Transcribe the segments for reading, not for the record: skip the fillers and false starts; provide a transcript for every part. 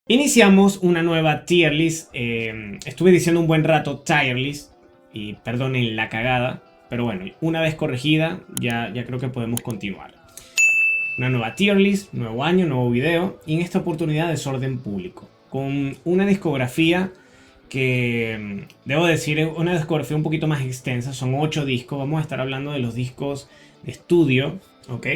Iniciamos una nueva tier list. Estuve diciendo un buen rato tier list y perdonen la cagada, pero bueno, una vez corregida ya creo que podemos continuar. Una nueva tier list, nuevo año, nuevo video, y en esta oportunidad Desorden Público, con una discografía que, debo decir, es una discografía un poquito más extensa. Son 8 discos. Vamos a estar hablando de los discos de estudio, ¿ok?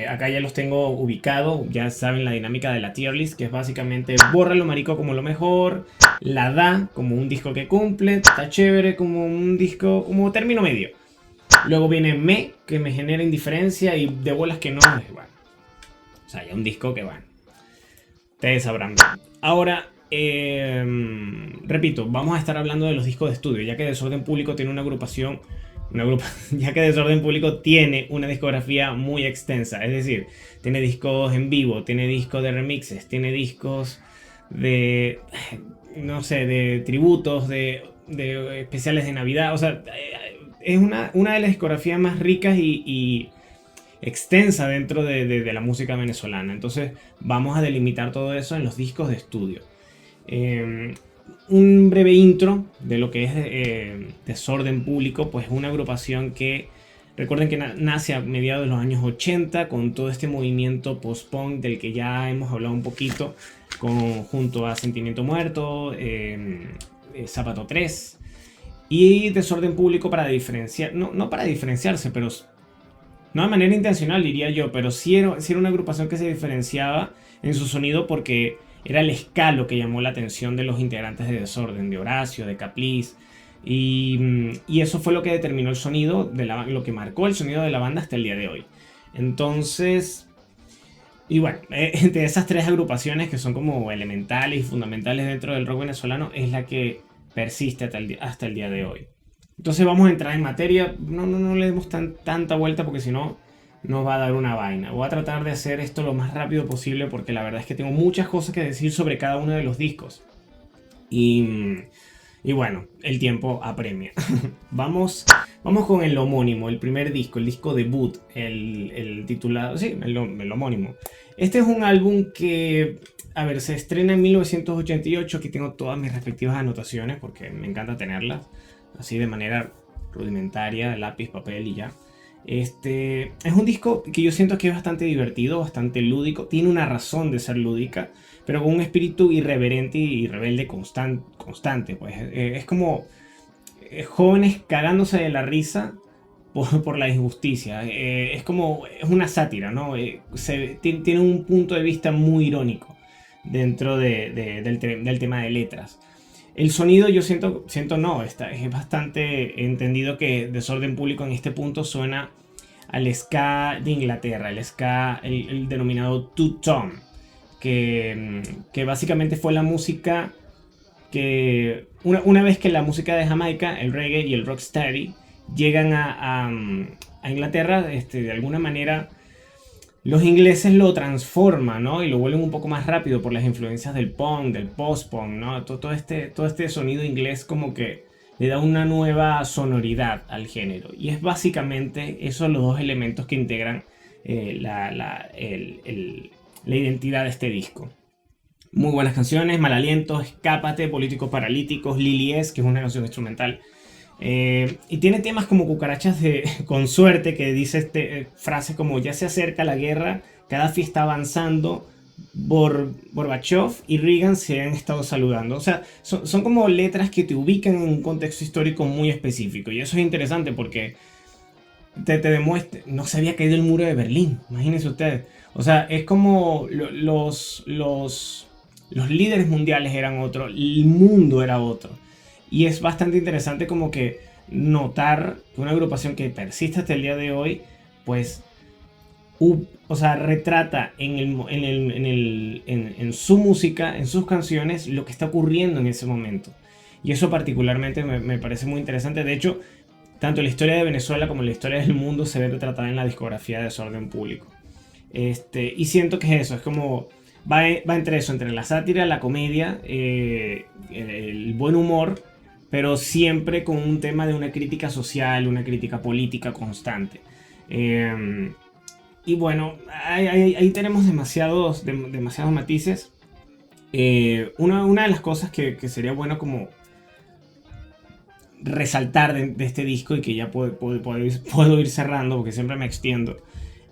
Acá ya los tengo ubicados. Ya saben la dinámica de la tier list, que es básicamente bórralo marico como lo mejor, la da como un disco que cumple, está chévere como un disco como término medio. Luego viene que me genera indiferencia, y de bolas que no, bueno. O sea, ya un disco que bueno, ustedes sabrán. Ahora, repito, vamos a estar hablando de los discos de estudio, ya que Desorden Público tiene una agrupación, ya que Desorden Público tiene una discografía muy extensa. Es decir, tiene discos en vivo, tiene discos de remixes, tiene discos de, no sé, de tributos, de especiales de Navidad. O sea, es una de las discografías más ricas y extensa dentro de la música venezolana. Entonces vamos a delimitar todo eso en los discos de estudio. Un breve intro de lo que es Desorden Público. Pues una agrupación que, recuerden que nace a mediados de los años 80 con todo este movimiento post-punk del que ya hemos hablado un poquito, junto a Sentimiento Muerto, Zapato 3 y Desorden Público, para diferenciar, no para diferenciarse, pero no de manera intencional diría yo, pero sí era una agrupación que se diferenciaba en su sonido porque era el ska lo que llamó la atención de los integrantes de Desorden, de Horacio, de Capliz, y eso fue lo que determinó el sonido de lo que marcó el sonido de la banda hasta el día de hoy. Entonces, y bueno, entre esas 3 agrupaciones que son como elementales y fundamentales dentro del rock venezolano, es la que persiste hasta el día de hoy. Entonces vamos a entrar en materia. No le demos tanta vuelta, porque si no nos va a dar una vaina. Voy a tratar de hacer esto lo más rápido posible, porque la verdad es que tengo muchas cosas que decir sobre cada uno de los discos. Y bueno, el tiempo apremia. Vamos con el homónimo, el primer disco, el disco debut, el titulado, sí, el homónimo. Este es un álbum que, a ver, se estrena en 1988. Aquí tengo todas mis respectivas anotaciones porque me encanta tenerlas así de manera rudimentaria, lápiz, papel y ya. Es un disco que yo siento que es bastante divertido, bastante lúdico. Tiene una razón de ser lúdica, pero con un espíritu irreverente y rebelde constante. Pues es como jóvenes cagándose de la risa por la injusticia. Es una sátira, ¿no? Tiene un punto de vista muy irónico dentro del tema de letras. El sonido, yo siento no, es bastante entendido que Desorden Público en este punto suena al ska de Inglaterra, el ska, el denominado two-tone, que básicamente fue la música que, una vez que la música de Jamaica, el reggae y el rocksteady llegan a Inglaterra, de alguna manera los ingleses lo transforman, ¿no? Y lo vuelven un poco más rápido por las influencias del punk, del post-punk, ¿no? Todo este sonido inglés como que le da una nueva sonoridad al género. Y es básicamente esos los dos elementos que integran la identidad de este disco. Muy buenas canciones: Mal Aliento, Escápate, Políticos Paralíticos, Lili Es, que es una canción instrumental. Y tiene temas como Cucarachas con Suerte, que dice frases como: ya se acerca la guerra, Gaddafi está avanzando, Gorbachev y Reagan se han estado saludando. O sea, son como letras que te ubican en un contexto histórico muy específico, y eso es interesante porque te demuestra. No se había caído el muro de Berlín, imagínense ustedes. O sea, es como los líderes mundiales eran otro, el mundo era otro. Y es bastante interesante como que notar que una agrupación que persiste hasta el día de hoy, pues, o sea, retrata en su música, en sus canciones, lo que está ocurriendo en ese momento. Y eso particularmente me parece muy interesante. De hecho, tanto la historia de Venezuela como la historia del mundo se ve retratada en la discografía de Desorden Público. Y siento que es eso, es como va entre eso, entre la sátira, la comedia, el buen humor, pero siempre con un tema de una crítica social, una crítica política constante. Y bueno, ahí tenemos demasiados matices. Una de las cosas que sería bueno como resaltar de este disco, y que ya puedo ir cerrando porque siempre me extiendo,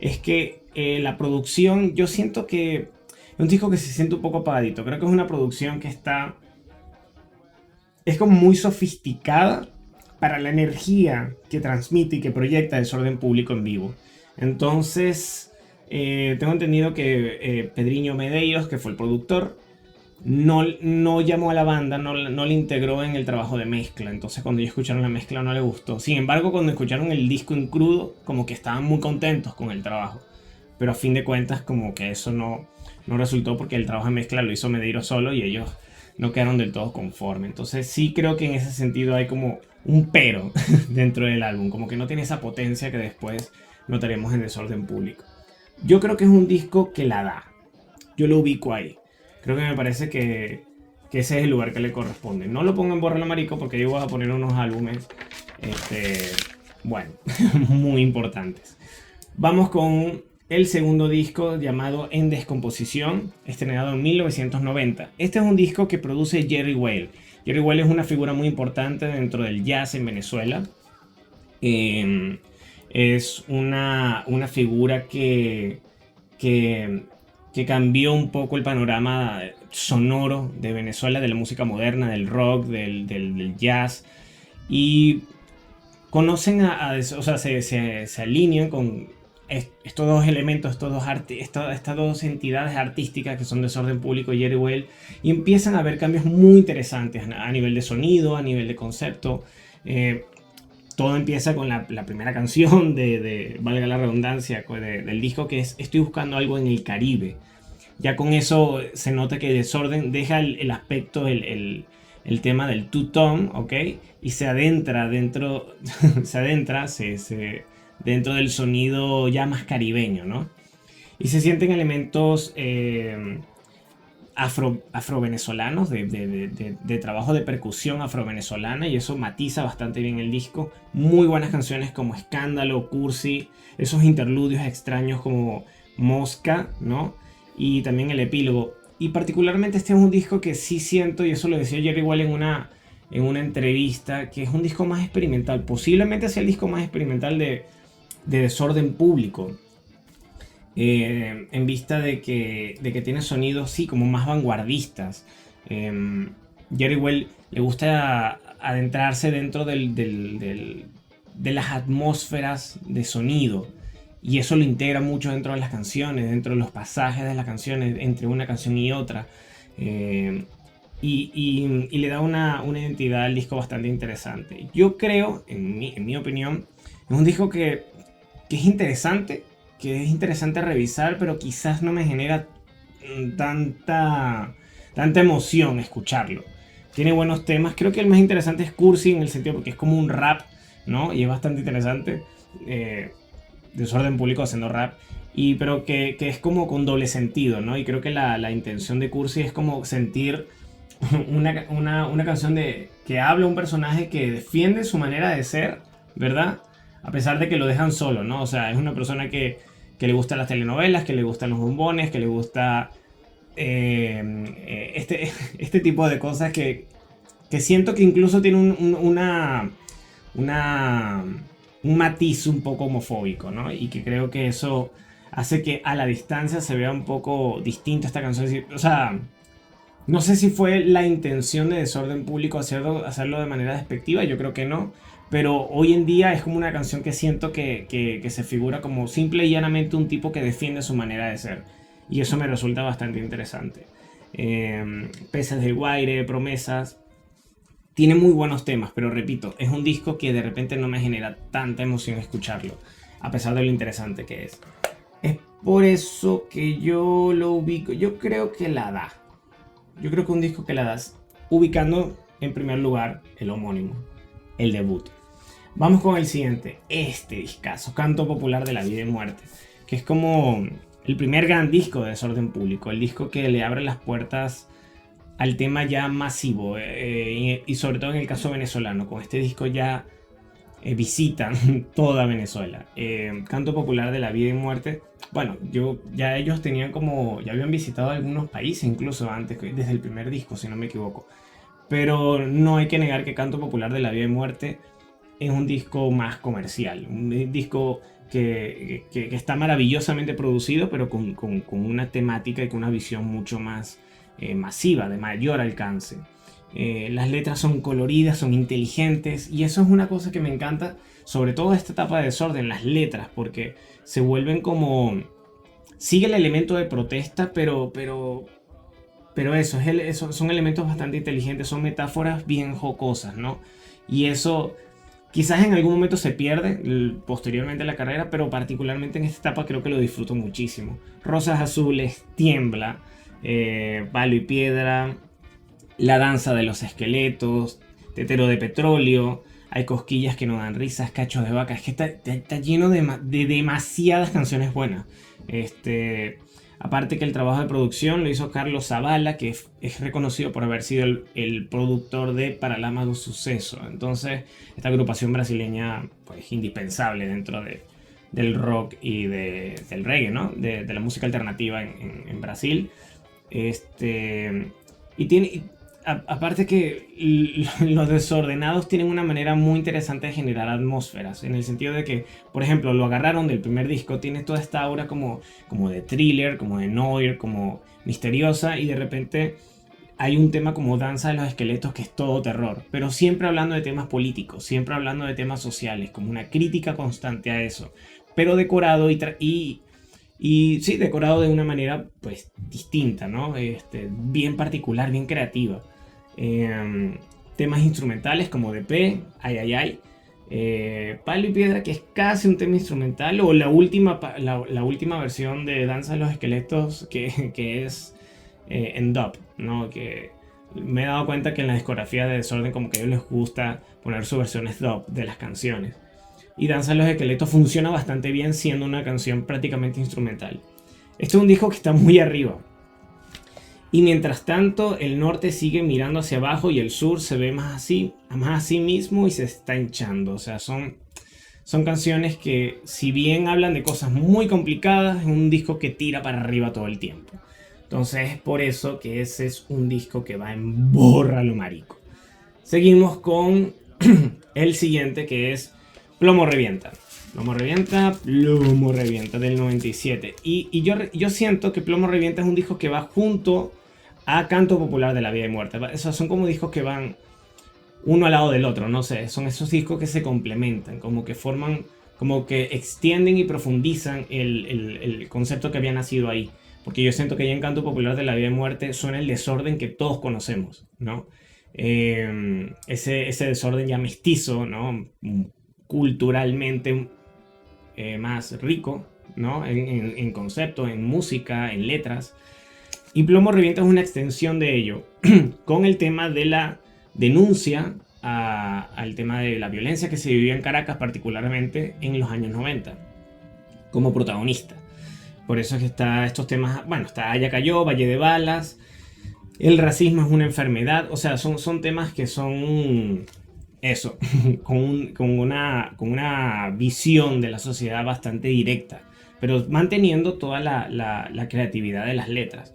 es que la producción, yo siento que es un disco que se siente un poco apagadito. Creo que es una producción que es como muy sofisticada para la energía que transmite y que proyecta Desorden Público en vivo. Entonces, tengo entendido que Pedrinho Medeiros, que fue el productor, no llamó a la banda, no le integró en el trabajo de mezcla. Entonces, cuando ellos escucharon la mezcla, no le gustó. Sin embargo, cuando escucharon el disco en crudo, como que estaban muy contentos con el trabajo. Pero a fin de cuentas, como que eso no resultó, porque el trabajo de mezcla lo hizo Medeiros solo y ellos no quedaron del todo conformes. Entonces, sí creo que en ese sentido hay como un pero dentro del álbum, como que no tiene esa potencia que después notaremos en Desorden Público. Yo creo que es un disco que la da. Yo lo ubico ahí. Creo que me parece que ese es el lugar que le corresponde. No lo pongo en Bórralo Marico, porque yo voy a poner unos álbumes, bueno, muy importantes. Vamos con el segundo disco, llamado En Descomposición, estrenado en 1990. Este es un disco que produce Jerry Weil. Jerry Weil es una figura muy importante dentro del jazz en Venezuela. Es una figura que cambió un poco el panorama sonoro de Venezuela, de la música moderna, del rock, del jazz. Y conocen o sea, se alinean con estos dos elementos, estas dos entidades artísticas que son Desorden Público y Jerry Weil, y empiezan a haber cambios muy interesantes a nivel de sonido, a nivel de concepto. Todo empieza con la primera canción valga la redundancia, del disco, que es Estoy buscando algo en el Caribe. Ya con eso se nota que Desorden deja el aspecto, el tema del two-tone, ¿ok? Y se adentra dentro, dentro del sonido ya más caribeño, ¿no? Y se sienten elementos afro-venezolanos, de trabajo de percusión afro-venezolana, y eso matiza bastante bien el disco. Muy buenas canciones como Escándalo, Cursi, esos interludios extraños como Mosca, ¿no? Y también el epílogo. Y particularmente este es un disco que sí siento, y eso lo decía Jerry Weil en una entrevista, que es un disco más experimental. Posiblemente sea el disco más experimental de Desorden Público. En vista de que tiene sonidos, sí, como más vanguardistas. Jerry Weil le gusta adentrarse dentro de las atmósferas de sonido, y eso lo integra mucho dentro de las canciones, dentro de los pasajes de las canciones, entre una canción y otra. Y le da una identidad al disco bastante interesante. Yo creo, en mi opinión, es un disco que es interesante, revisar, pero quizás no me genera tanta emoción escucharlo. Tiene buenos temas. Creo que el más interesante es Cursi, en el sentido porque es como un rap, ¿no? Y es bastante interesante. Desorden Público haciendo rap. Pero que es como con doble sentido, ¿no? Y creo que la intención de Cursi es como sentir una canción que habla un personaje que defiende su manera de ser, ¿verdad? A pesar de que lo dejan solo, ¿no? O sea, es una persona que le gustan las telenovelas, que le gustan los bombones, que le gusta este tipo de cosas que siento que incluso tiene un matiz un poco homofóbico, ¿no? Y que creo que eso hace que a la distancia se vea un poco distinto esta canción. O sea, no sé si fue la intención de Desorden Público hacerlo de manera despectiva, yo creo que no. Pero hoy en día es como una canción que siento que se figura como simple y llanamente un tipo que defiende su manera de ser. Y eso me resulta bastante interesante. Peces del Guaire, Promesas. Tiene muy buenos temas, pero repito, es un disco que de repente no me genera tanta emoción escucharlo, a pesar de lo interesante que es. Es por eso que yo lo ubico. Yo creo que la da. Yo creo que un disco que la das, ubicando en primer lugar el homónimo, el debut. Vamos con el siguiente, este discazo, Canto Popular de la Vida y Muerte, que es como el primer gran disco de Desorden Público, el disco que le abre las puertas al tema ya masivo, y sobre todo en el caso venezolano. Con este disco ya visitan toda Venezuela. Canto Popular de la Vida y Muerte. Bueno, ya ellos tenían como, ya habían visitado algunos países incluso antes, desde el primer disco, si no me equivoco. Pero no hay que negar que Canto Popular de la Vida y Muerte es un disco más comercial, un disco que está maravillosamente producido, pero con una temática y con una visión mucho más masiva, de mayor alcance. Las letras son coloridas, son inteligentes, y eso es una cosa que me encanta, sobre todo esta etapa de Desorden, las letras, porque se vuelven como... Sigue el elemento de protesta, pero eso, son elementos bastante inteligentes, son metáforas bien jocosas, ¿no? Y eso quizás en algún momento se pierde posteriormente a la carrera, pero particularmente en esta etapa creo que lo disfruto muchísimo. Rosas Azules, Tiembla, Palo y Piedra, La Danza de los Esqueletos, Tetero de Petróleo, Hay Cosquillas que no dan risas, Cachos de Vaca. Es que está lleno de demasiadas canciones buenas. Aparte que el trabajo de producción lo hizo Carlos Zavala, que es reconocido por haber sido el productor de Paralamas do Suceso. Entonces, esta agrupación brasileña, pues indispensable dentro del rock y del reggae, ¿no? De la música alternativa en Brasil. Y tiene... Aparte que los desordenados tienen una manera muy interesante de generar atmósferas, en el sentido de que, por ejemplo, lo agarraron del primer disco, tiene toda esta aura como de thriller, como de noir, como misteriosa, y de repente hay un tema como Danza de los Esqueletos que es todo terror, pero siempre hablando de temas políticos, siempre hablando de temas sociales, como una crítica constante a eso, pero decorado y sí, decorado de una manera pues distinta, ¿no? Bien particular, bien creativa. Temas instrumentales como DP, Ay Ay Ay, Palo y Piedra, que es casi un tema instrumental, o la última versión de Danza de los Esqueletos que es en dub, ¿no? Que me he dado cuenta que en la discografía de Desorden como que a ellos les gusta poner sus versiones dub de las canciones. Y Danza de los Esqueletos funciona bastante bien siendo una canción prácticamente instrumental. Este es un disco que está muy arriba. Y mientras tanto, el norte sigue mirando hacia abajo y el sur se ve más a sí mismo y se está hinchando. O sea, son canciones que, si bien hablan de cosas muy complicadas, es un disco que tira para arriba todo el tiempo. Entonces es por eso que ese es un disco que va en borra lo marico. Seguimos con el siguiente, que es Plomo Revienta. Plomo Revienta del 97. Y yo siento que Plomo Revienta es un disco que va junto a Canto Popular de la Vida y Muerte. Esos son como discos que van uno al lado del otro, no sé. Son esos discos que se complementan, como que forman, como que extienden y profundizan el concepto que había nacido ahí. Porque yo siento que ya en Canto Popular de la Vida y Muerte suena el desorden que todos conocemos, ¿no? Ese desorden ya mestizo, ¿no? Culturalmente más rico, ¿no? En concepto, en música, en letras. Y Plomo Revienta es una extensión de ello, con el tema de la denuncia al tema de la violencia que se vivía en Caracas, particularmente en los años 90, como protagonista. Por eso es que está estos temas, bueno, está Ya Cayó, Valle de Balas, el racismo es una enfermedad, o sea, son temas que son eso, con una visión de la sociedad bastante directa, pero manteniendo toda la creatividad de las letras.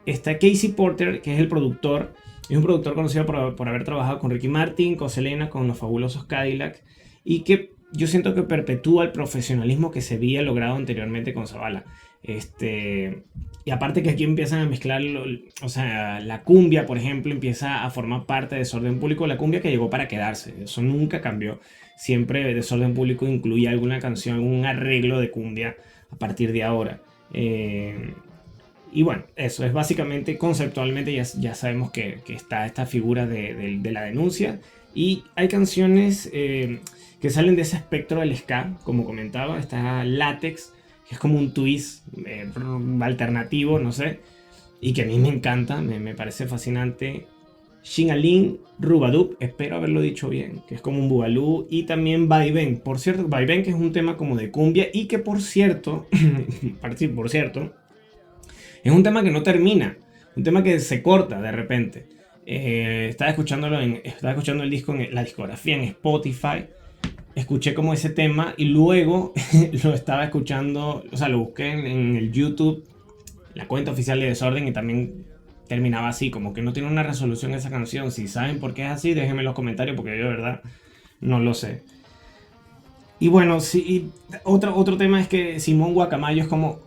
Está Casey Porter, que es el productor. Es un productor conocido por haber trabajado con Ricky Martin, con Selena, con los fabulosos Cadillac, y que yo siento que perpetúa el profesionalismo que se había logrado anteriormente con Zavala. Y aparte que aquí empiezan a mezclar, o sea, la cumbia, por ejemplo, empieza a formar parte de Desorden Público, la cumbia que llegó para quedarse. Eso nunca cambió. Siempre Desorden Público incluía alguna canción, algún arreglo de cumbia a partir de ahora. Y bueno, eso es básicamente, conceptualmente ya sabemos que está esta figura de la denuncia. Y hay canciones que salen de ese espectro del ska, como comentaba. Está Látex, que es como un twist alternativo, no sé. Y que a mí me encanta, me parece fascinante. Shinalin, Rubadub, espero haberlo dicho bien, que es como un bugalú. Y también Vaivén, por cierto, Vaivén, que es un tema como de cumbia. Y que por cierto, es un tema que no termina, un tema que se corta de repente. Estaba escuchando el disco en la discografía en Spotify escuché como ese tema y luego lo estaba escuchando, o sea, lo busqué en el YouTube, la cuenta oficial de Desorden, y también terminaba así, como que no tiene una resolución esa canción. Si saben por qué es así, déjenme en los comentarios porque yo de verdad no lo sé. Y bueno, sí, y otro tema es que Simón Guacamayo es como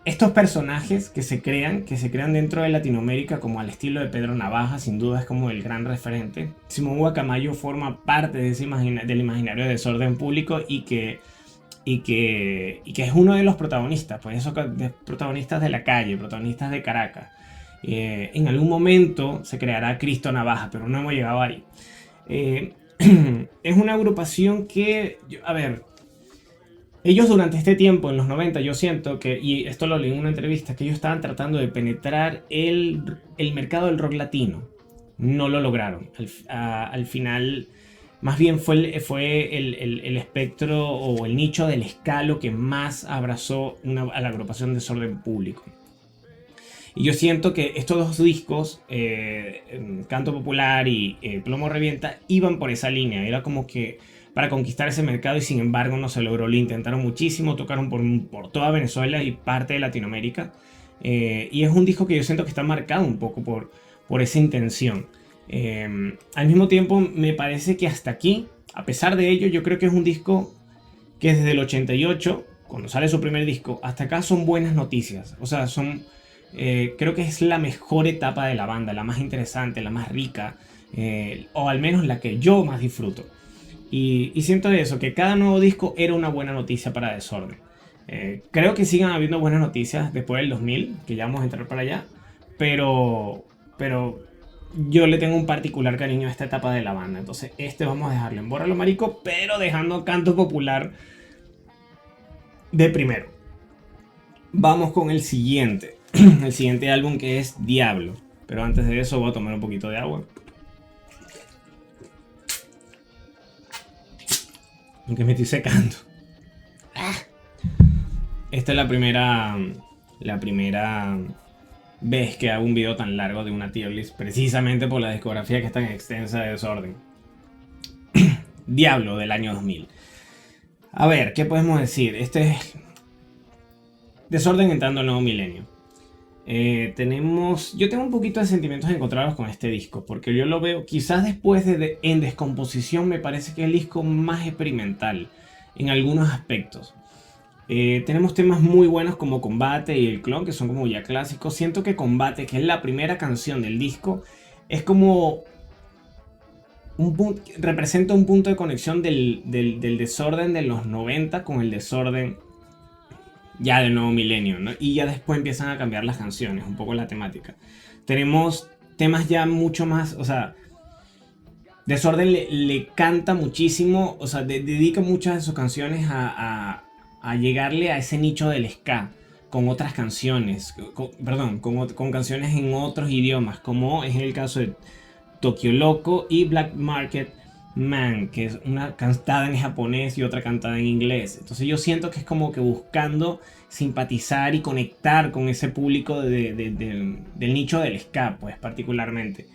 estos personajes que se crean dentro de Latinoamérica, como al estilo de Pedro Navaja, sin duda es como el gran referente. Simón Guacamayo forma parte de del imaginario de Desorden Público y que es uno de los protagonistas, pues esos protagonistas de la calle, protagonistas de Caracas. En algún momento se creará Cristo Navaja, pero no hemos llegado ahí. Eh, es una agrupación que, a ver, ellos durante este tiempo, en los 90, yo siento que, y esto lo leí en una entrevista, que ellos estaban tratando de penetrar el mercado del rock latino. No lo lograron. Al final, más bien fue el espectro o el nicho del ska lo que más abrazó a la agrupación Desorden Público. Y yo siento que estos dos discos, Canto Popular y Plomo Revienta, iban por esa línea. Era como que para conquistar ese mercado, y sin embargo no se logró. Lo intentaron muchísimo, tocaron por toda Venezuela y parte de Latinoamérica. Y es un disco que yo siento que está marcado un poco por esa intención. Al mismo tiempo, me parece que hasta aquí, a pesar de ello, yo creo que es un disco que desde el 88, cuando sale su primer disco, hasta acá son buenas noticias. O sea, creo que es la mejor etapa de la banda, la más interesante, la más rica, o al menos la que yo más disfruto. Y siento eso, que cada nuevo disco era una buena noticia para Desorden. Creo que sigan habiendo buenas noticias después del 2000, que ya vamos a entrar para allá, pero yo le tengo un particular cariño a esta etapa de la banda. Entonces vamos a dejarlo en Bórralo Marico, pero dejando Canto Popular de primero. Vamos con el siguiente. El siguiente álbum, que es Diablo. Pero antes de eso voy a tomar un poquito de agua. Aunque me estoy secando. Esta es la primera vez que hago un video tan largo de una tier list, precisamente por la discografía que es tan extensa de Desorden. Diablo, del año 2000. A ver, ¿qué podemos decir? Este es Desorden entrando al nuevo milenio. Yo tengo un poquito de sentimientos encontrados con este disco, porque yo lo veo, quizás después de En Descomposición, me parece que es el disco más experimental en algunos aspectos. Tenemos temas muy buenos como Combate y El Clon, que son como ya clásicos. Siento que Combate, que es la primera canción del disco, es como representa un punto de conexión del Desorden de los 90 con el Desorden ya del nuevo milenio, ¿no? Y ya después empiezan a cambiar las canciones, un poco la temática. Tenemos temas ya mucho más, o sea, Desorden le canta muchísimo, o sea, dedica muchas de sus canciones a llegarle a ese nicho del ska con otras canciones, con canciones en otros idiomas, como es el caso de Tokyo Loco y Black Market Man, que es una cantada en japonés y otra cantada en inglés. Entonces yo siento que es como que buscando simpatizar y conectar con ese público del nicho del ska, pues particularmente,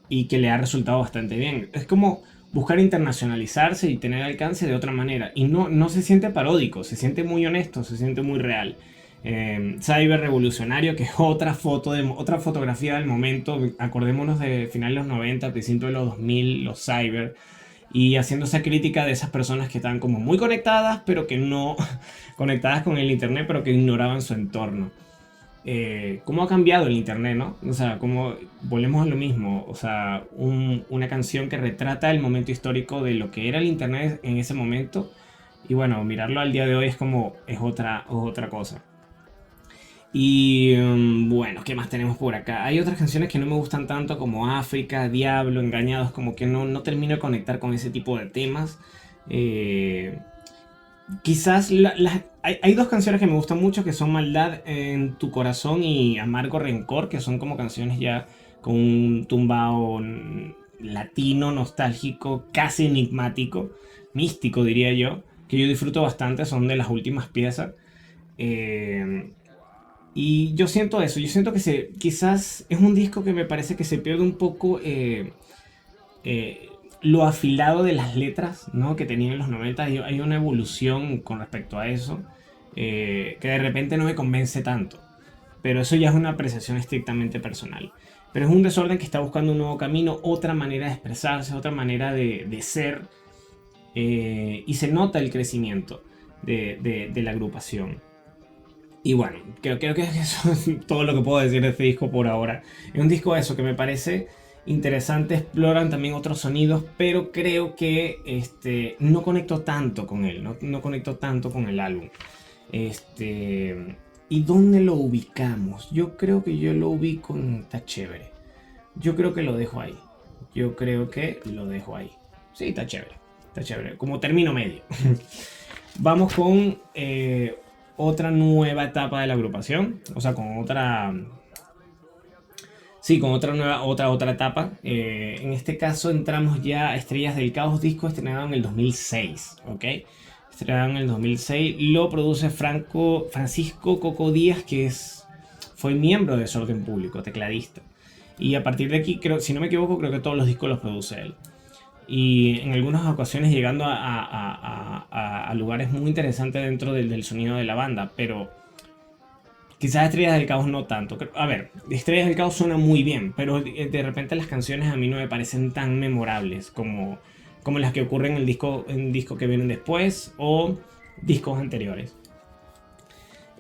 y que le ha resultado bastante bien. Es como buscar internacionalizarse y tener alcance de otra manera, y no se siente paródico, se siente muy honesto, se siente muy real. Cyber Revolucionario, que es otra fotografía del momento. Acordémonos de finales de los 90, principios de los 2000, los Cyber, y haciendo esa crítica de esas personas que están como muy conectadas, pero que no conectadas con el internet, pero que ignoraban su entorno. Cómo ha cambiado el internet, ¿no? O sea, como volvemos a lo mismo. O sea, una canción que retrata el momento histórico de lo que era el internet en ese momento. Y bueno, mirarlo al día de hoy es otra cosa. Y bueno, ¿qué más tenemos por acá? Hay otras canciones que no me gustan tanto, como África, Diablo, Engañados, como que no termino de conectar con ese tipo de temas. Quizás hay dos canciones que me gustan mucho, que son Maldad en tu corazón y Amargo Rencor, que son como canciones ya con un tumbao latino, nostálgico, casi enigmático, místico diría yo, que yo disfruto bastante, son de las últimas piezas. Y yo siento eso, yo siento que quizás es un disco que me parece que se pierde un poco lo afilado de las letras, ¿no?, que tenían en los 90. Hay una evolución con respecto a eso, que de repente no me convence tanto. Pero eso ya es una apreciación estrictamente personal. Pero es un desorden que está buscando un nuevo camino, otra manera de expresarse, otra manera de ser. Y se nota el crecimiento de la agrupación. Y bueno, creo que eso es todo lo que puedo decir de este disco por ahora. Es un disco eso que me parece interesante, exploran también otros sonidos, pero creo que no conecto tanto con él, no conecto tanto con el álbum. ¿Y dónde lo ubicamos? Yo creo que yo lo ubico en Está Chévere. Yo creo que lo dejo ahí. Sí, está chévere. Está chévere. Como término medio. Vamos con otra nueva etapa de la agrupación. O sea, con otra... Sí, con otra etapa. En este caso entramos ya a Estrellas del Caos, disco estrenado en el 2006. ¿Ok? Estrenado en el 2006. Lo produce Francisco Coco Díaz, que fue miembro de Desorden Público, tecladista. Y a partir de aquí, si no me equivoco, creo que todos los discos los produce él. Y en algunas ocasiones llegando a lugares muy interesantes dentro del sonido de la banda. Pero quizás Estrellas del Caos no tanto. A ver, Estrellas del Caos suena muy bien, pero de repente las canciones a mí no me parecen tan memorables como las que ocurren en disco que vienen después o discos anteriores.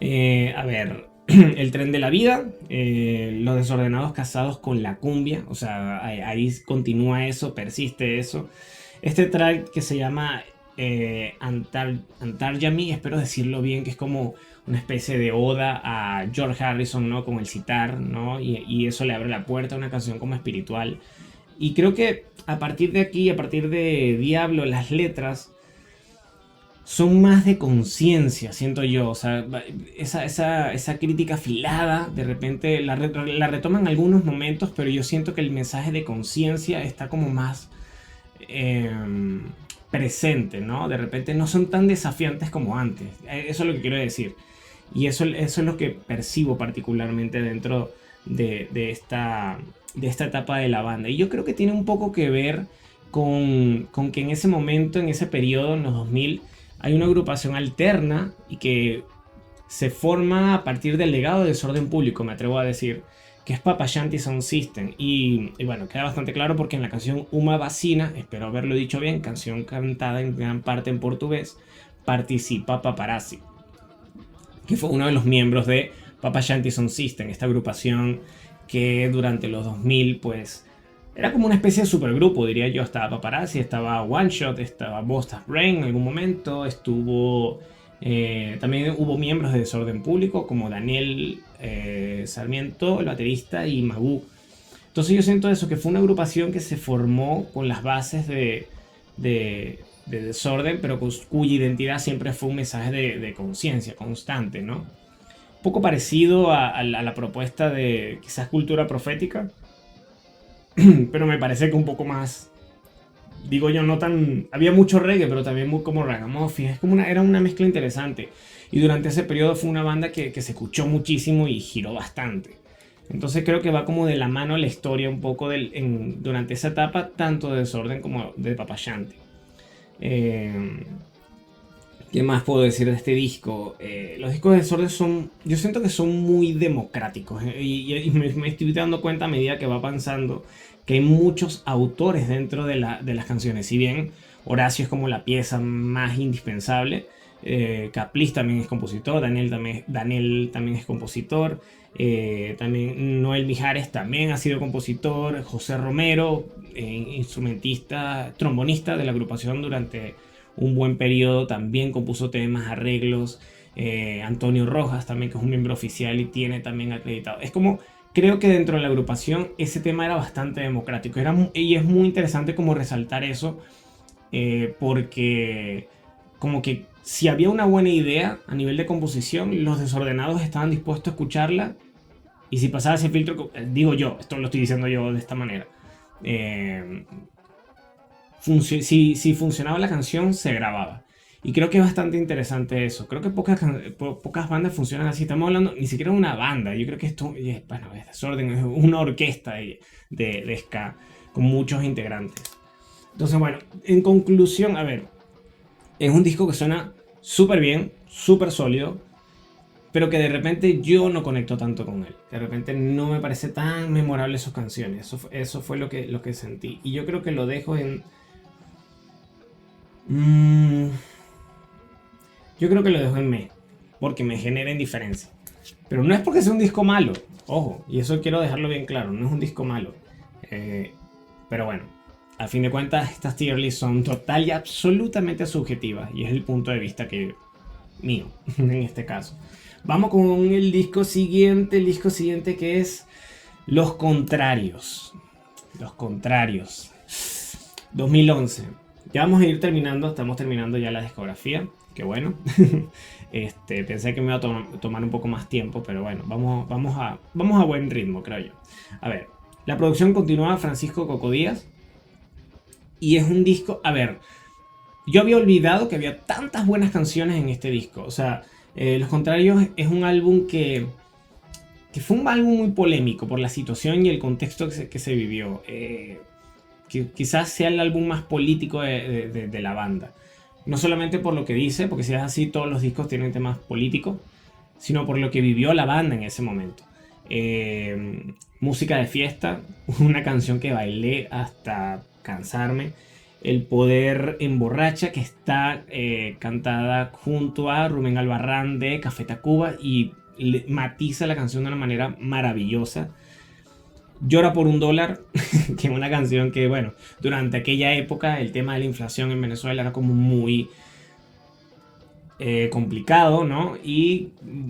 A ver, El Tren de la Vida, Los Desordenados Casados con la Cumbia, o sea, ahí continúa eso, persiste eso. Este track que se llama Antaryami, espero decirlo bien, que es como una especie de oda a George Harrison, ¿no?, con el sitar, ¿no? Y eso le abre la puerta a una canción como espiritual. Y creo que a partir de aquí, a partir de Diablo, las letras son más de conciencia, siento yo. O sea, esa crítica afilada, de repente la retoman en algunos momentos, pero yo siento que el mensaje de conciencia está como más presente, ¿no? De repente no son tan desafiantes como antes. Eso es lo que quiero decir. Y eso es lo que percibo particularmente dentro de esta etapa de la banda. Y yo creo que tiene un poco que ver con que en ese momento, en ese periodo, en los 2000, hay una agrupación alterna y que se forma a partir del legado de Desorden Público, me atrevo a decir, que es Papa Shanti Sound System. Y bueno, queda bastante claro porque en la canción Uma Vacina, espero haberlo dicho bien, canción cantada en gran parte en portugués, participa Paparazzi, que fue uno de los miembros de Papa Shanti Sound System, esta agrupación que durante los 2000 pues era como una especie de supergrupo, diría yo. Estaba Paparazzi, estaba One Shot, estaba Bosta's Brain en algún momento, también hubo miembros de Desorden Público como Daniel Sarmiento, el baterista, y Magoo. Entonces yo siento eso, que fue una agrupación que se formó con las bases de Desorden, pero cuya identidad siempre fue un mensaje de conciencia constante, ¿no? Un poco parecido a la propuesta de quizás Cultura Profética, pero me parece que un poco más, digo yo, no tan... Había mucho reggae, pero también muy como ragamuffin. Era una mezcla interesante. Y durante ese periodo fue una banda que se escuchó muchísimo y giró bastante. Entonces creo que va como de la mano la historia un poco durante esa etapa, tanto de Desorden como de Papa Shanti. ¿Qué más puedo decir de este disco? Los discos de Desorden yo siento que son muy democráticos. Y me estoy dando cuenta a medida que va avanzando que hay muchos autores dentro de las canciones. Si bien Horacio es como la pieza más indispensable, Caplis también es compositor, Daniel también es compositor, también Noel Mijares también ha sido compositor, José Romero, instrumentista, trombonista de la agrupación durante un buen periodo, también compuso temas, arreglos. Antonio Rojas también, que es un miembro oficial y tiene también acreditado. Es como, creo que dentro de la agrupación ese tema era bastante democrático, y es muy interesante como resaltar eso, porque como que si había una buena idea a nivel de composición, los Desordenados estaban dispuestos a escucharla, y si pasaba ese filtro, digo yo, esto lo estoy diciendo yo de esta manera, si funcionaba la canción, se grababa. Y creo que es bastante interesante eso. Creo que pocas bandas funcionan así. Estamos hablando ni siquiera de una banda. Yo creo que esto, bueno, es Desorden, es una orquesta de ska con muchos integrantes. Entonces, bueno, en conclusión, a ver, es un disco que suena súper bien, súper sólido, pero que de repente yo no conecto tanto con él. De repente no me parece tan memorable sus canciones. Eso fue lo que sentí. Y yo creo que lo dejo en... mm, yo creo que lo dejo en me, porque me genera indiferencia. Pero no es porque sea un disco malo, ojo, y eso quiero dejarlo bien claro, no es un disco malo. Eh, pero bueno, a fin de cuentas, estas tier lists son total y absolutamente subjetivas, y es el punto de vista que mío, en este caso. Vamos con el disco siguiente que es Los Contrarios. Los Contrarios. 2011. Ya vamos a ir terminando, estamos terminando ya la discografía. Qué bueno. Pensé que me iba a tomar un poco más tiempo, pero bueno, vamos a buen ritmo, creo yo. A ver, la producción continúa Francisco Coco Díaz. Y es un disco, a ver, yo había olvidado que había tantas buenas canciones en este disco. O sea, Los Contrarios es un álbum que fue un álbum muy polémico por la situación y el contexto que se vivió. Que quizás sea el álbum más político de la banda. No solamente por lo que dice, porque si es así todos los discos tienen temas políticos, sino por lo que vivió la banda en ese momento. Música de fiesta, una canción que bailé hasta cansarme. El Poder Emborracha, que está cantada junto a Rubén Albarrán de Café Tacuba y matiza la canción de una manera maravillosa. Llora por $1, que es una canción que, bueno, durante aquella época el tema de la inflación en Venezuela era como muy complicado, ¿no? Y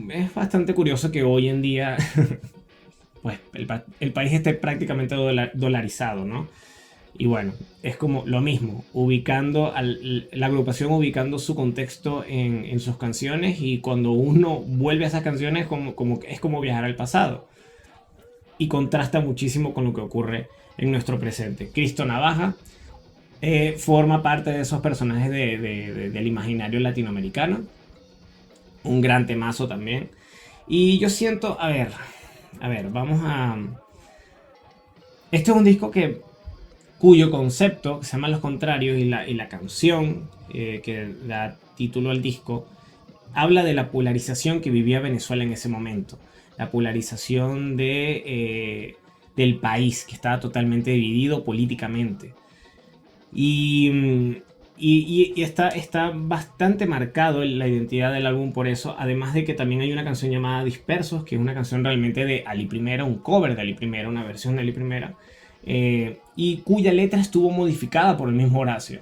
es bastante curioso que hoy en día, pues, el país esté prácticamente dolarizado, ¿no? Y bueno, es como lo mismo, la agrupación ubicando su contexto en sus canciones, y cuando uno vuelve a esas canciones es como viajar al pasado. Y contrasta muchísimo con lo que ocurre en nuestro presente. Cristo Navaja forma parte de esos personajes del imaginario latinoamericano. Un gran temazo también. Y yo siento, a ver, vamos a... Este es un disco cuyo concepto, que se llama Los Contrarios, y la canción que da título al disco, habla de la polarización que vivía Venezuela en ese momento. La polarización del país, que estaba totalmente dividido políticamente. Y está bastante marcado la identidad del álbum por eso, además de que también hay una canción llamada Dispersos, que es una canción realmente de Ali Primera, un cover de Ali Primera, una versión de Ali Primera, y cuya letra estuvo modificada por el mismo Horacio.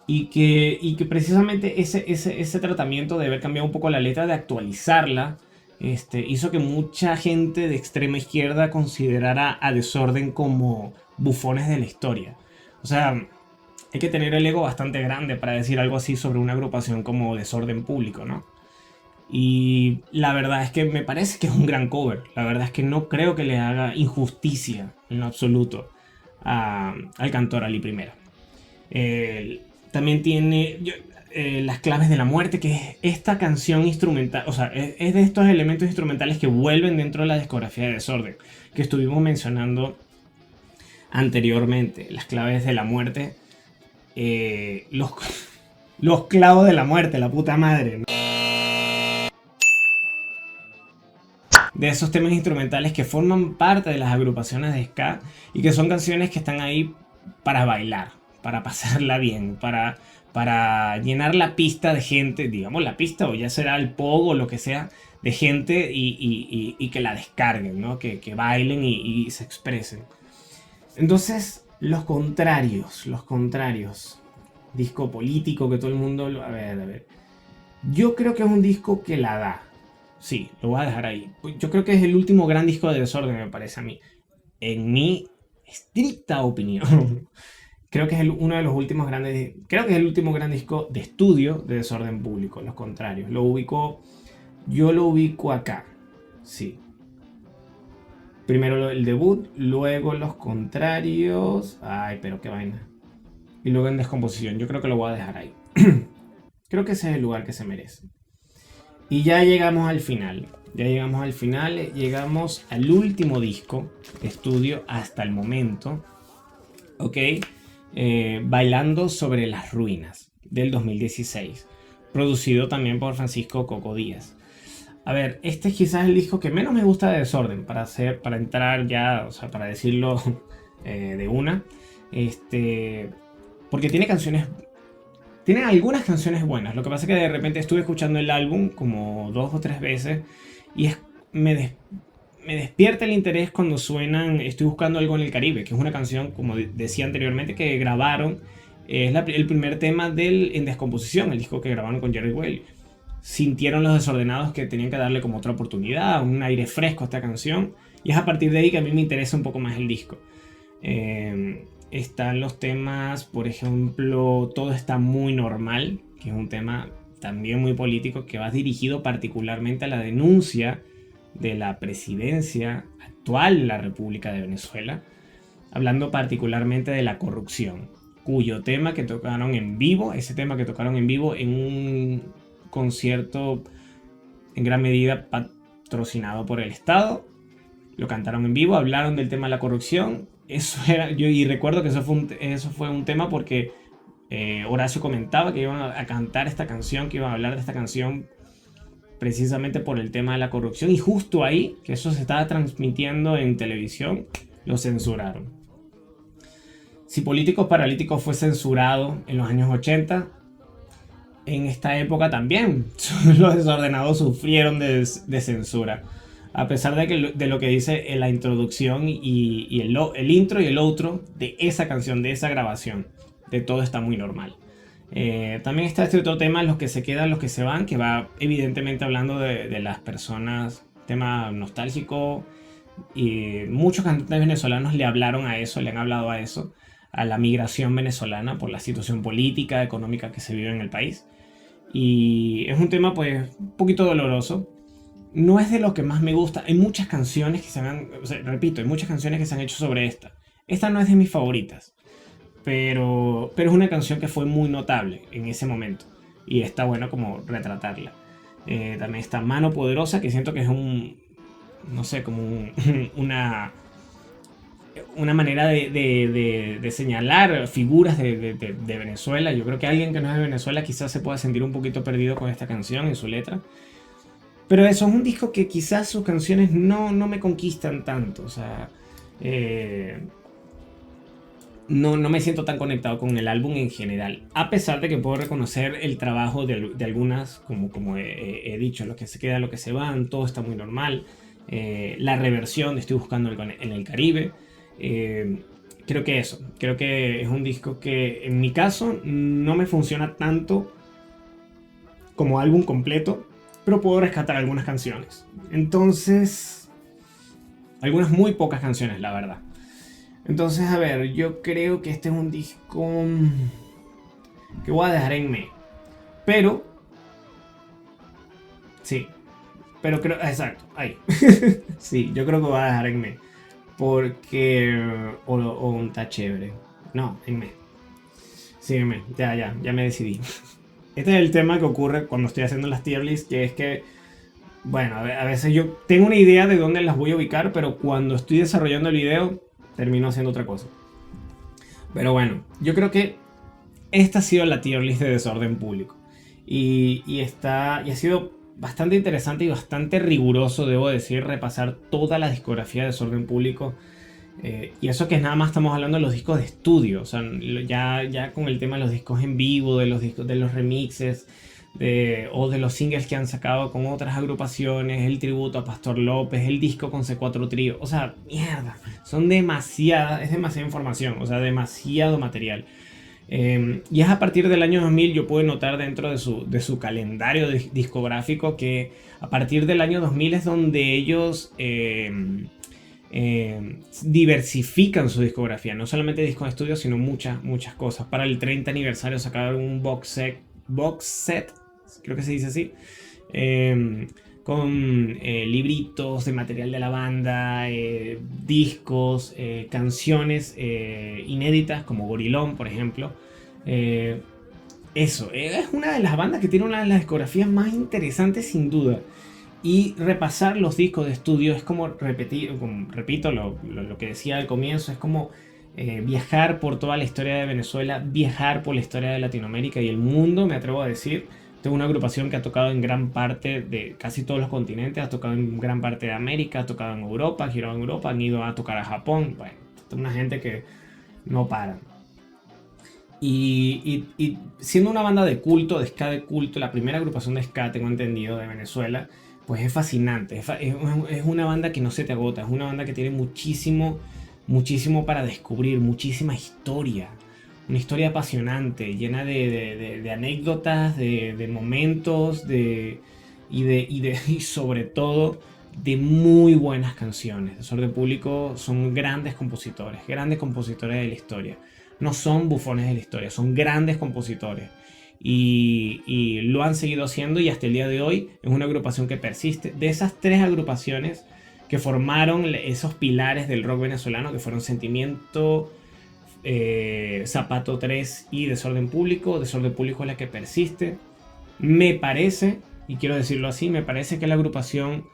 Y que precisamente ese tratamiento de haber cambiado un poco la letra, de actualizarla, hizo que mucha gente de extrema izquierda considerara a Desorden como bufones de la historia. O sea, hay que tener el ego bastante grande para decir algo así sobre una agrupación como Desorden Público, ¿no? Y la verdad es que me parece que es un gran cover. La verdad es que no creo que le haga injusticia en lo absoluto al cantor Ali Primera. También tiene Las Claves de la Muerte, que es esta canción instrumental, o sea, es de estos elementos instrumentales que vuelven dentro de la discografía de Desorden, que estuvimos mencionando anteriormente. Las Claves de la Muerte, los clavos de la muerte, la puta madre, ¿no? De esos temas instrumentales que forman parte de las agrupaciones de ska y que son canciones que están ahí para bailar, para pasarla bien, para llenar la pista de gente, digamos la pista, o ya será el pogo o lo que sea, de gente, y que la descarguen, ¿no? Que bailen y se expresen. Entonces, Los Contrarios. Disco político que todo el mundo... A ver. Yo creo que es un disco que la da. Sí, lo voy a dejar ahí. Yo creo que es el último gran disco de Desorden, me parece a mí. En mi estricta opinión. Creo que es uno de los últimos grandes... Creo que es el último gran disco de estudio de Desorden Público. Los Contrarios. Yo lo ubico acá. Sí. Primero el debut, luego Los Contrarios. Ay, pero qué vaina. Y luego en Descomposición. Yo creo que lo voy a dejar ahí. Creo que ese es el lugar que se merece. Y ya llegamos al final. Llegamos al último disco de estudio hasta el momento. Ok. Bailando sobre las ruinas, del 2016, producido también por Francisco Coco Díaz. A ver, este es quizás el disco que menos me gusta de Desorden, para entrar ya, o sea, para decirlo de una. Este, porque tiene algunas canciones buenas. Lo que pasa es que de repente estuve escuchando el álbum como 2 o 3 veces y me despierta el interés cuando suenan Estoy buscando algo en el Caribe, que es una canción, como decía anteriormente, que grabaron. Es el primer tema del En Descomposición, el disco que grabaron con Jerry Whale. Sintieron los Desordenados que tenían que darle como otra oportunidad, un aire fresco a esta canción. Y es a partir de ahí que a mí me interesa un poco más el disco. Están los temas, por ejemplo, Todo está muy normal, que es un tema también muy político, que va dirigido particularmente a la denuncia de la presidencia actual de la República de Venezuela, hablando particularmente de la corrupción, cuyo tema que tocaron en vivo, ese tema que tocaron en vivo en un concierto en gran medida patrocinado por el Estado, lo cantaron en vivo, hablaron del tema de la corrupción. Y recuerdo que eso fue un tema porque Horacio comentaba que iban a cantar esta canción, que iban a hablar de esta canción precisamente por el tema de la corrupción, y justo ahí, que eso se estaba transmitiendo en televisión, lo censuraron. Si Políticos Paralíticos fue censurado en los años 80, en esta época también los Desordenados sufrieron de censura. A pesar de lo que dice en la introducción y el intro y el outro de esa canción, de esa grabación, de Todo está muy normal. También está este otro tema, Los que se quedan, los que se van, que va evidentemente hablando de las personas, tema nostálgico, y muchos cantantes venezolanos le hablaron a eso, le han hablado a eso, a la migración venezolana por la situación política, económica que se vive en el país. Y es un tema pues un poquito doloroso. No es de lo que más me gusta. Hay muchas canciones que se han, o sea, repito, hay muchas canciones que se han hecho sobre esta. Esta no es de mis favoritas, pero es una canción que fue muy notable en ese momento y está bueno como retratarla. También está Mano Poderosa, que siento que es no sé, como una manera de señalar figuras de Venezuela. Yo creo que alguien que no es de Venezuela quizás se pueda sentir un poquito perdido con esta canción y su letra. Pero eso es un disco que quizás sus canciones no me conquistan tanto. O sea, no me siento tan conectado con el álbum en general. A pesar de que puedo reconocer el trabajo de algunas, como he dicho, Lo que se queda, lo que se van, Todo está muy normal. La reversión de Estoy buscando en el Caribe. Creo que es un disco que en mi caso no me funciona tanto como álbum completo, pero puedo rescatar algunas canciones. Entonces, algunas muy pocas canciones, la verdad. Entonces, a ver, yo creo que este es un disco que voy a dejar en me. Pero, sí, pero creo, exacto, ahí. Sí, yo creo que voy a dejar en me. Porque, o un está chévere. No, en me. Sí, en me, ya me decidí. Este es el tema que ocurre cuando estoy haciendo las tier lists, que es que, bueno, a veces yo tengo una idea de dónde las voy a ubicar, pero cuando estoy desarrollando el video, termino haciendo otra cosa. Pero bueno, yo creo que esta ha sido la tier list de Desorden Público. Y ha sido bastante interesante y bastante riguroso, debo decir, repasar toda la discografía de Desorden Público. Y eso que nada más estamos hablando de los discos de estudio, o sea, ya con el tema de los discos en vivo, de los remixes, o de los singles que han sacado con otras agrupaciones, el tributo a Pastor López, el disco con C4 Trío, o sea, mierda, es demasiada información, o sea, demasiado material. Y es a partir del año 2000, yo puedo notar dentro de su calendario discográfico que a partir del año 2000 es donde ellos diversifican su discografía, no solamente discos de estudio, sino muchas cosas. Para el 30 aniversario sacaron un box set, creo que se dice así, con libritos de material de la banda, discos, canciones inéditas como Gorilón, por ejemplo. Eso, es una de las bandas que tiene una de las discografías más interesantes sin duda. Y repasar los discos de estudio es como repetir, repito lo que decía al comienzo, es como viajar por toda la historia de Venezuela, viajar por la historia de Latinoamérica y el mundo, me atrevo a decir. Tengo una agrupación que ha tocado en gran parte de casi todos los continentes, ha tocado en gran parte de América, ha tocado en Europa, ha girado en Europa, han ido a tocar a Japón. Bueno, es una gente que no para. Y siendo una banda de culto, de ska de culto, la primera agrupación de ska, tengo entendido, de Venezuela, pues es fascinante. Es una banda que no se te agota, es una banda que tiene muchísimo, muchísimo para descubrir, muchísima historia. Una historia apasionante, llena de anécdotas, de momentos, y sobre todo de muy buenas canciones. Desorden Público son grandes compositores de la historia. No son bufones de la historia, son grandes compositores. Y lo han seguido haciendo y hasta el día de hoy es una agrupación que persiste. De esas tres agrupaciones que formaron esos pilares del rock venezolano, que fueron Sentimiento, Zapato 3 y Desorden Público es la que persiste. Me parece, y quiero decirlo así, me parece que la agrupación,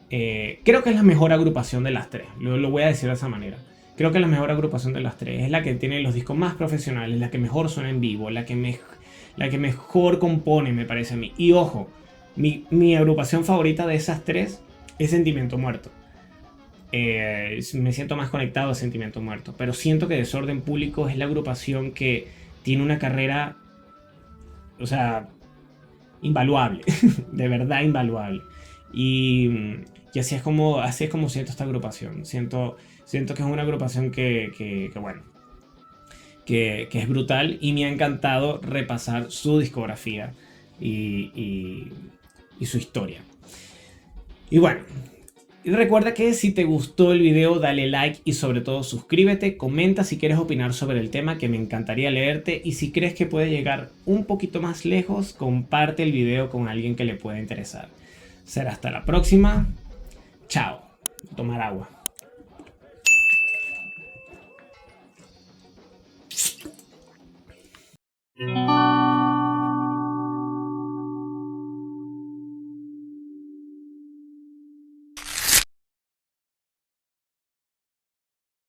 creo que es la mejor agrupación de las tres, lo voy a decir de esa manera. Creo que la mejor agrupación de las tres es la que tiene los discos más profesionales, la que mejor suena en vivo, la que mejor compone, me parece a mí. Y ojo, mi agrupación favorita de esas tres es Sentimiento Muerto. Me siento más conectado a Sentimiento Muerto, pero siento que Desorden Público es la agrupación que tiene una carrera, o sea, invaluable, de verdad invaluable. Y así es como siento esta agrupación. Siento que es una agrupación que bueno, que es brutal, y me ha encantado repasar su discografía y su historia. Y bueno, y recuerda que si te gustó el video, dale like y sobre todo suscríbete, comenta si quieres opinar sobre el tema, que me encantaría leerte, y si crees que puede llegar un poquito más lejos, comparte el video con alguien que le pueda interesar. Será hasta la próxima. Chao. Tomar agua.